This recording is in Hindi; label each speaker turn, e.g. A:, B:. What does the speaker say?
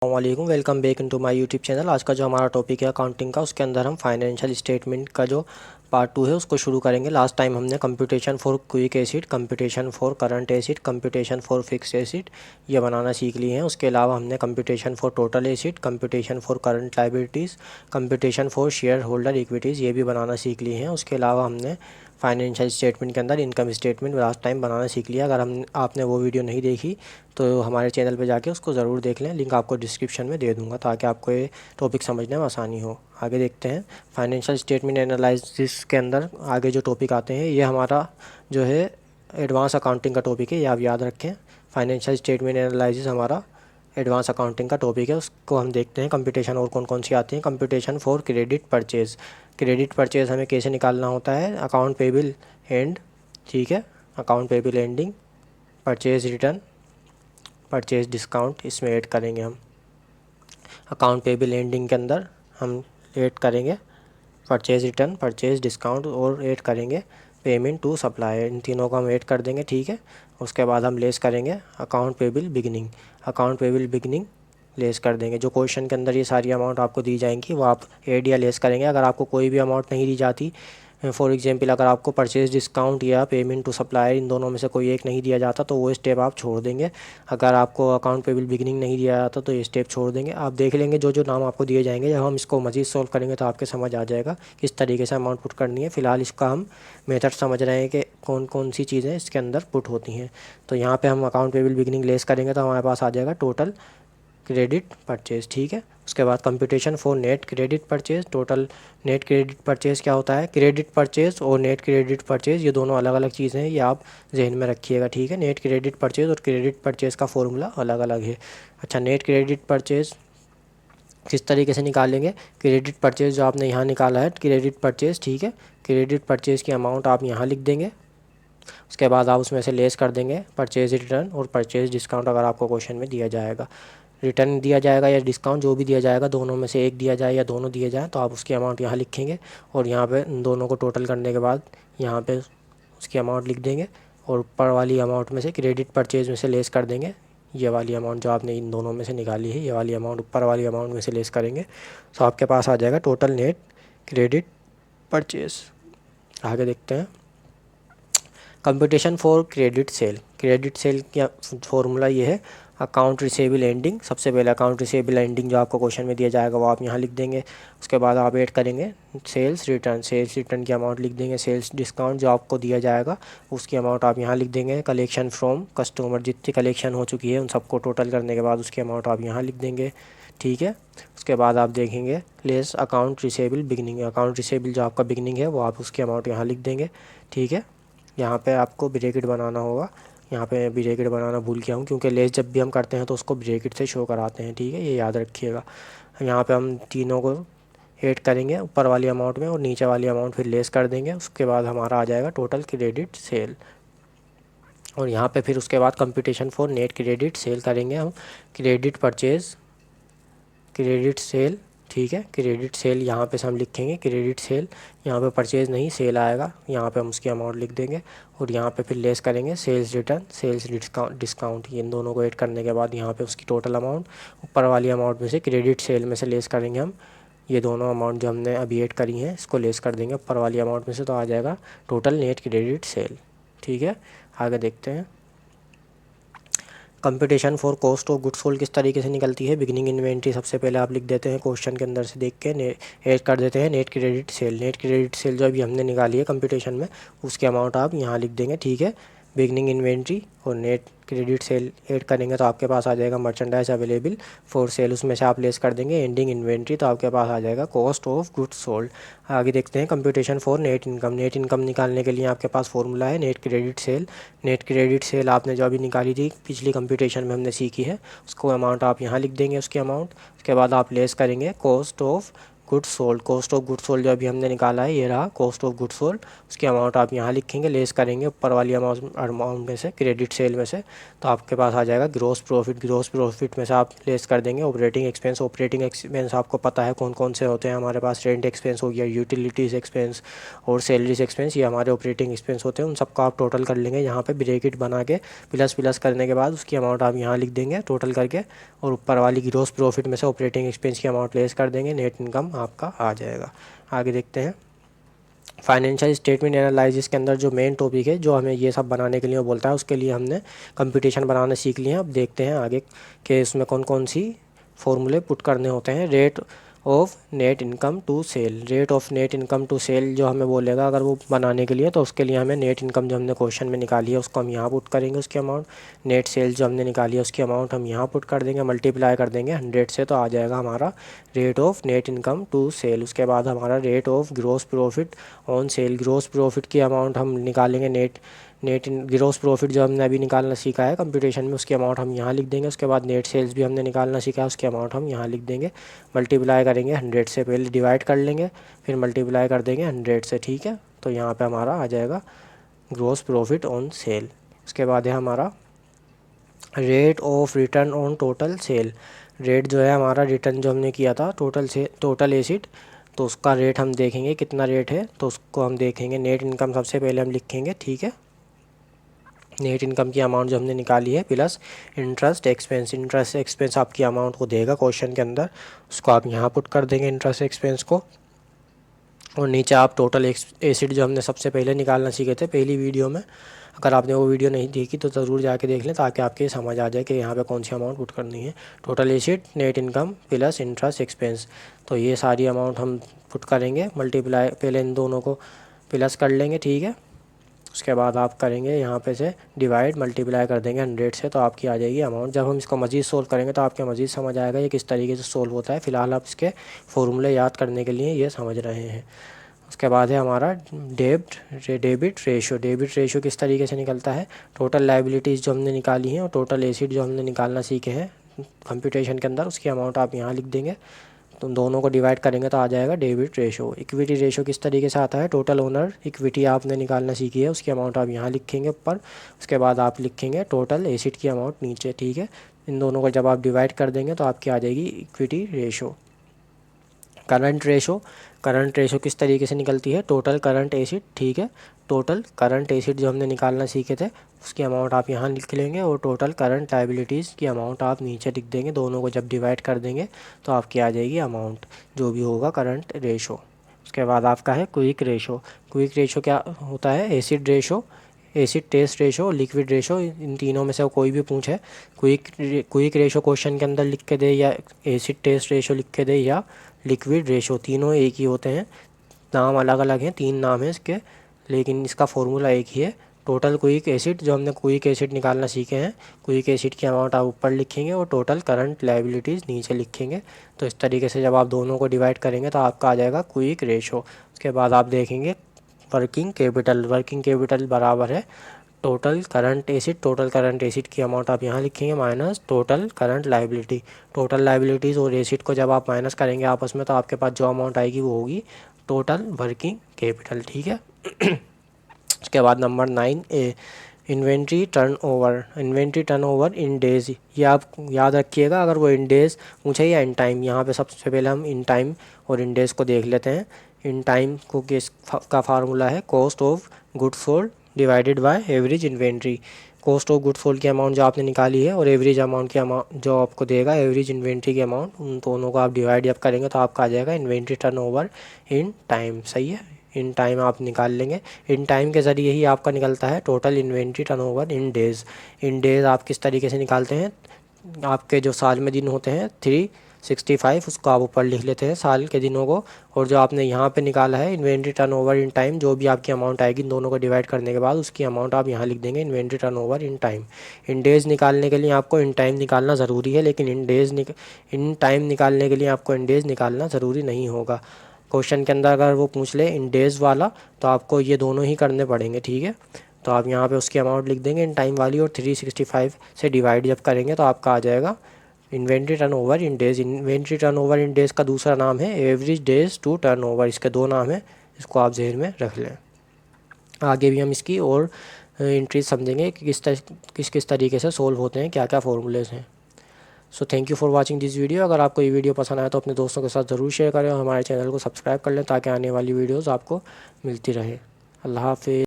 A: वालेकुम, welcome back into my YouTube channel. आज का जो हमारा टॉपिक है अकाउंटिंग का, उसके अंदर हम फाइनेंशियल स्टेटमेंट का जो पार्ट 2 है उसको शुरू करेंगे। लास्ट टाइम हमने computation for quick acid, computation for current acid, computation for fix acid ये बनाना सीख लिए हैं। उसके अलावा हमने computation for total acid, computation for current liabilities, computation for share holder equities ये भी बनाना सीख लिए हैं। उसके अलावा हमने फाइनेंशियल स्टेटमेंट के अंदर इनकम स्टेटमेंट लास्ट टाइम बनाना सीख लिया। अगर हम आपने वो वीडियो नहीं देखी तो हमारे चैनल पे जाके उसको ज़रूर देख लें, लिंक आपको डिस्क्रिप्शन में दे दूंगा ताकि आपको ये टॉपिक समझने में आसानी हो। आगे देखते हैं फाइनेंशियल स्टेटमेंट एनालिसिस के अंदर आगे जो टॉपिक आते हैं, ये हमारा जो है एडवांस अकाउंटिंग का टॉपिक है, ये आप याद रखें। फाइनेंशियल स्टेटमेंट एनालिसिस हमारा एडवांस अकाउंटिंग का टॉपिक है, उसको हम देखते हैं। कंप्यूटेशन और कौन कौन सी आती हैं। Computation for credit purchase, credit purchase हमें कैसे निकालना होता है। अकाउंट पेबल एंड, ठीक है, account payable ending, purchase return, purchase discount इसमें ऐड करेंगे हम। अकाउंट पेबल एंडिंग के अंदर हम ऐड करेंगे परचेज़ रिटर्न, परचेज़ डिस्काउंट और ऐड करेंगे पेमेंट टू सप्लायर। इन तीनों को हम ऐड कर देंगे, ठीक है। उसके बाद हम लेस करेंगे account payable beginning, account payable beginning less कर देंगे। जो क्वेश्चन के अंदर ये सारी अमाउंट आपको दी जाएंगी वो आप ऐड या लेस करेंगे। अगर आपको कोई भी अमाउंट नहीं दी जाती, फॉर एग्जांपल अगर आपको परचेज़ डिस्काउंट या पेमेंट टू सप्लायर इन दोनों में से कोई एक नहीं दिया जाता तो वो स्टेप आप छोड़ देंगे। अगर आपको अकाउंट पेबल बिगिनिंग नहीं दिया जाता तो ये स्टेप छोड़ देंगे। आप देख लेंगे जो जो नाम आपको दिए जाएंगे, जब हम इसको मज़ीद सॉल्व करेंगे तो आपके समझ आ जाएगा किस तरीके से अमाउंट पुट करनी है। फ़िलहाल इसका हम मेथड समझ रहे हैं कि कौन कौन सी चीज़ें इसके अंदर पुट होती हैं। तो यहाँ पर हम अकाउंट पेबल बिगिनिंग लेस करेंगे तो हमारे पास आ जाएगा टोटल क्रेडिट परचेज़, ठीक है। उसके बाद computation for net credit purchase, total net credit purchase क्या होता है। क्रेडिट परचेज़ और नेट क्रेडिट परचेज़ ये दोनों अलग अलग चीज़ें हैं, ये आप जहन में रखिएगा, ठीक है। नेट क्रेडिट परचेज़ और क्रेडिट परचेज़ का फॉर्मूला अलग अलग है। अच्छा, नेट क्रेडिट परचेज़ किस तरीके से निकालेंगे। क्रेडिट परचेज़ जो आपने यहाँ निकाला है क्रेडिट परचेज़, ठीक है, क्रेडिट परचेज़ की अमाउंट आप यहाँ लिख देंगे। उसके बाद आप उसमें से लेस कर देंगे परचेज़ रिटर्न और परचेज़ डिस्काउंट। अगर आपको क्वेश्चन में दिया जाएगा रिटर्न दिया जाएगा या डिस्काउंट जो भी दिया जाएगा, दोनों में से एक दिया जाए या दोनों दिए जाएँ, तो आप उसकी अमाउंट यहाँ लिखेंगे और यहाँ पे दोनों को टोटल करने के बाद यहाँ पे उसकी अमाउंट लिख देंगे और ऊपर वाली अमाउंट में से क्रेडिट परचेज़ में से लेस कर देंगे। ये वाली अमाउंट जो आपने इन दोनों में से निकाली है, ये वाली अमाउंट ऊपर वाली अमाउंट में से लेस करेंगे, तो आपके पास आ जाएगा टोटल नेट क्रेडिट परचेज़। आगे देखते हैं computation for credit sale. Credit sale का फॉर्मूला ये है अकाउंट रिसेबल एंडिंग। सबसे पहले अकाउंट रिसेबल एंडिंग जो आपको क्वेश्चन में दिया जाएगा वो आप यहाँ लिख देंगे। उसके बाद आप ऐड करेंगे सेल्स रिटर्न, सेल्स रिटर्न की अमाउंट लिख देंगे। सेल्स डिस्काउंट जो आपको दिया जाएगा उसकी अमाउंट आप यहाँ लिख देंगे। कलेक्शन फ्रॉम कस्टमर, जितनी कलेक्शन हो चुकी है उन सबको टोटल करने के बाद उसकी अमाउंट आप यहाँ लिख देंगे, ठीक है। उसके बाद आप देखेंगे less account receivable beginning, account receivable जो आपका बिगिनिंग है वो आप उसकी अमाउंट यहाँ लिख देंगे, ठीक है। यहाँ पे आपको ब्रैकेट बनाना होगा, यहाँ पे ब्रैकेट बनाना भूल गया हूँ क्योंकि लेस जब भी हम करते हैं तो उसको ब्रैकेट से शो कराते हैं, ठीक है, ये याद रखिएगा। यहाँ पे हम तीनों को ऐड करेंगे ऊपर वाली अमाउंट में और नीचे वाली अमाउंट फिर लेस कर देंगे। उसके बाद हमारा आ जाएगा टोटल क्रेडिट सेल और यहाँ पे फिर उसके बाद computation for net credit sale करेंगे हम। क्रेडिट परचेज़, क्रेडिट सेल, ठीक है, क्रेडिट सेल यहाँ पे से हम लिखेंगे क्रेडिट सेल। यहाँ पे परचेज़ नहीं सेल आएगा, यहाँ पे हम उसकी अमाउंट लिख देंगे और यहाँ पे फिर लेस करेंगे सेल्स रिटर्न, सेल्स डिस्काउंट। इन दोनों को ऐड करने के बाद यहाँ पे उसकी टोटल अमाउंट ऊपर वाली अमाउंट में से क्रेडिट सेल में से लेस करेंगे हम। ये दोनों अमाउंट जो हमने अभी ऐड करी हैं इसको लेस कर देंगे ऊपर वाली अमाउंट में से, तो आ जाएगा टोटल नेट क्रेडिट सेल, ठीक है। आगे देखते हैं computation for cost of goods sold किस तरीके से निकलती है। बिगिनिंग इन्वेंट्री सबसे पहले आप लिख देते हैं, क्वेश्चन के अंदर से देख के ऐड कर देते हैं net credit sale. Net credit sale जो अभी हमने निकाली है कंप्यूटेशन में उसकी अमाउंट आप यहाँ लिख देंगे, ठीक है। बिगिनिंग इन्वेंट्री और नेट क्रेडिट सेल ऐड करेंगे तो आपके पास आ जाएगा मर्चेंडाइज अवेलेबल फॉर सेल, उसमें से आप लेस कर देंगे एंडिंग इन्वेंट्री, तो आपके पास आ जाएगा कॉस्ट ऑफ गुड्स सोल्ड। आगे देखते हैं computation for net income. Net income निकालने के लिए आपके पास फॉर्मूला है net credit sale. Net credit sale आपने जो अभी निकाली थी पिछली कंप्यूटेशन में हमने सीखी है, उसको अमाउंट आप यहाँ लिख देंगे उसकी अमाउंट। उसके बाद आप लेस करेंगे cost of goods sold. Cost of goods sold जो अभी हमने निकाला है ये रहा कॉस्ट ऑफ गुड्स सोल्ड, उसकी अमाउंट आप यहाँ लिखेंगे, लेस करेंगे ऊपर वाली अमाउंट में से, क्रेडिट सेल में से, तो आपके पास आ जाएगा ग्रॉस प्रॉफिट। ग्रॉस प्रॉफिट में से आप लेस कर देंगे ऑपरेटिंग एक्सपेंस। ऑपरेटिंग एक्सपेंस आपको पता है कौन कौन से होते हैं हमारे पास, रेंट एक्सपेंस हो गया, यूटिलिटीज़ एक्सपेंस और सैलरीज एक्सपेंस, ये हमारे ऑपरेटिंग एक्सपेंस होते हैं। उन सबको आप टोटल कर लेंगे यहाँ पे ब्रैकेट बना के, प्लस प्लस करने के बाद उसकी अमाउंट आप यहाँ लिख देंगे टोटल करके, और ऊपर वाली ग्रॉस प्रॉफिट में से ऑपरेटिंग एक्सपेंस की अमाउंट लेस कर देंगे, नेट इनकम आपका आ जाएगा। आगे देखते हैं फाइनेंशियल स्टेटमेंट एनालिसिस के अंदर जो मेन टॉपिक है जो हमें ये सब बनाने के लिए बोलता है, उसके लिए हमने कंप्यूटेशन बनाना सीख लिए हैं। अब देखते हैं आगे कि इसमें कौन कौन सी फॉर्मूले पुट करने होते हैं। Rate of net income to sale, rate of net income to sale जो हमें बोलेगा अगर वो बनाने के लिए, तो उसके लिए हमें नेट इनकम जो हमने क्वेश्चन में निकाली है उसको हम यहाँ पुट करेंगे उसकी अमाउंट, नेट सेल जो हमने निकाली है उसकी अमाउंट हम यहाँ पुट कर देंगे, मल्टीप्लाई कर देंगे 100 से, तो आ जाएगा हमारा rate of net income to sale. उसके बाद हमारा rate of gross profit on sale, gross profit की अमाउंट हम निकालेंगे, नेट ग्रॉस प्रॉफिट जो हमने अभी निकालना सीखा है कंप्यूटेशन में उसकी अमाउंट हम यहाँ लिख देंगे। उसके बाद नेट सेल्स भी हमने निकालना सीखा है उसकी अमाउंट हम यहाँ लिख देंगे, मल्टीप्लाई करेंगे 100 से, पहले डिवाइड कर लेंगे फिर मल्टीप्लाई कर देंगे 100 से, ठीक है। तो यहाँ पे हमारा आ जाएगा ग्रॉस प्रॉफिट ऑन सेल। उसके बाद है हमारा rate of return on total sale, rate जो है हमारा रिटर्न जो हमने किया था टोटल एसिड, तो उसका रेट हम देखेंगे कितना रेट है, तो उसको हम देखेंगे। नेट इनकम सबसे पहले हम लिखेंगे, ठीक है, नेट इनकम की अमाउंट जो हमने निकाली है plus interest expense, interest expense आपकी अमाउंट को देगा क्वेश्चन के अंदर, उसको आप यहाँ पुट कर देंगे इंटरेस्ट एक्सपेंस को, और नीचे आप टोटल एसिड जो हमने सबसे पहले निकालना सीखे थे पहली वीडियो में, अगर आपने वो वीडियो नहीं देखी तो ज़रूर जाके देख लें ताकि आपके समझ आ जाए कि यहाँ पे कौन सी अमाउंट पुट करनी है। Total acid, net income plus interest expense, तो ये सारी अमाउंट हम पुट करेंगे, मल्टीप्लाई पहले इन दोनों को प्लस कर लेंगे, ठीक है। उसके बाद आप करेंगे यहाँ पे से डिवाइड, मल्टीप्लाई कर देंगे 100 से, तो आपकी आ जाएगी अमाउंट। जब हम इसको मज़ीद सोल्व करेंगे तो आपके मज़ीद समझ आएगा ये किस तरीके से सोल्व होता है। फ़िलहाल आप इसके फॉर्मूले याद करने के लिए ये समझ रहे हैं। उसके बाद है हमारा डेबिट रेशो। डेबिट रेशो किस तरीके से निकलता है, टोटल लायबिलिटीज़ जो हमने निकाली हैं और टोटल एसिड जो हमने निकालना सीखे हैं कंप्यूटेशन के अंदर, उसकी अमाउंट आप यहाँ लिख देंगे, तो दोनों को डिवाइड करेंगे तो आ जाएगा डेबिट रेशो। इक्विटी रेशो किस तरीके से आता है, टोटल ओनर इक्विटी आपने निकालना सीखी है उसकी अमाउंट आप यहाँ लिखेंगे ऊपर, उसके बाद आप लिखेंगे टोटल एसिड की अमाउंट नीचे, ठीक है। इन दोनों को जब आप डिवाइड कर देंगे तो आपकी आ जाएगी equity ratio. Current ratio, current ratio किस तरीके से निकलती है, टोटल करंट एसिड, ठीक है, टोटल करंट एसिड जो हमने निकालना सीखे थे उसकी अमाउंट आप यहाँ लिख लेंगे, और टोटल करंट लायबिलिटीज़ की अमाउंट आप नीचे लिख देंगे। दोनों को जब डिवाइड कर देंगे तो आपकी आ जाएगी अमाउंट जो भी होगा करंट रेशो। उसके बाद आपका है क्विक रेशो। क्विक रेशो क्या होता है, acid ratio, acid test ratio, liquid ratio, इन तीनों में से कोई भी पूछे क्विक रेशो क्वेश्चन के अंदर लिख के दे, या एसिड टेस्ट रेशो लिख के दे, या लिक्विड रेशो, तीनों एक ही होते हैं, नाम अलग अलग हैं, 3 नाम हैं इसके, लेकिन इसका फॉर्मूला एक ही है। टोटल क्विक एसिड जो हमने क्विक एसिड निकालना सीखे हैं, क्विक एसिड की अमाउंट आप ऊपर लिखेंगे और टोटल करंट लायबिलिटीज़ नीचे लिखेंगे। तो इस तरीके से जब आप दोनों को डिवाइड करेंगे तो आपका आ जाएगा क्विक रेशो। उसके बाद आप देखेंगे वर्किंग कैपिटल, वर्किंग कैपिटल बराबर है total current acid, total current acid की अमाउंट आप यहाँ लिखेंगे minus total current liability. Total liabilities और एसिड को जब आप माइनस करेंगे आपस में तो आपके पास जो अमाउंट आएगी वो होगी टोटल वर्किंग कैपिटल, ठीक है। उसके बाद number 9A inventory turnover, inventory turnover in days, ये आप याद रखिएगा अगर वो इन डेज़ पूछे या इन टाइम। यहाँ पे सबसे पहले हम इन टाइम और इन डेज़ को देख लेते हैं। इन टाइम को किस का फार्मूला है, cost of goods sold divided by average inventory. Cost of goods sold की अमाउंट जो आपने निकाली है और एवरेज अमाउंट की अमाउंट जो आपको देगा एवरेज इन्वेंट्री की अमाउंट, उन दोनों को आप डिवाइड जब करेंगे तो आपका आ जाएगा इन्वेंट्री टर्नओवर इन टाइम, सही है। इन टाइम आप निकाल लेंगे, इन टाइम के ज़रिए ही आपका निकलता है total inventory turnover in days. In days आप किस तरीके से निकालते हैं, आपके जो साल में दिन होते हैं 365 उसको आप ऊपर लिख लेते हैं साल के दिनों को, और जो आपने यहाँ पे निकाला है इन्वेंट्री टर्नओवर इन टाइम, जो भी आपकी अमाउंट आएगी इन दोनों को डिवाइड करने के बाद उसकी अमाउंट आप यहाँ लिख देंगे inventory turnover in time. In days निकालने के लिए आपको इन टाइम निकालना ज़रूरी है, लेकिन इन टाइम निकालने के लिए आपको इन डेज़ निकालना ज़रूरी नहीं होगा। क्वेश्चन के अंदर अगर वो पूछ ले इन डेज़ वाला तो आपको ये दोनों ही करने पड़ेंगे, ठीक है। तो आप यहाँ पे उसकी अमाउंट लिख देंगे इन टाइम वाली, और 365 से डिवाइड जब करेंगे तो आपका आ जाएगा inventory turnover in days, inventory turnover in days का दूसरा नाम है एवरेज डेज़ टू टर्नओवर। इसके दो नाम हैं, इसको आप जहन में रख लें। आगे भी हम इसकी और एंट्रीज समझेंगे कि किस किस तरीके से सोल्व होते हैं, क्या क्या फॉर्मूलेज हैं। So thank you for watching this video. अगर आपको ये वीडियो पसंद आया तो अपने दोस्तों के साथ ज़रूर शेयर करें और हमारे चैनल को सब्सक्राइब कर लें ताकि आने वाली वीडियोज़ आपको मिलती रहे। अल्लाह हाफिज़।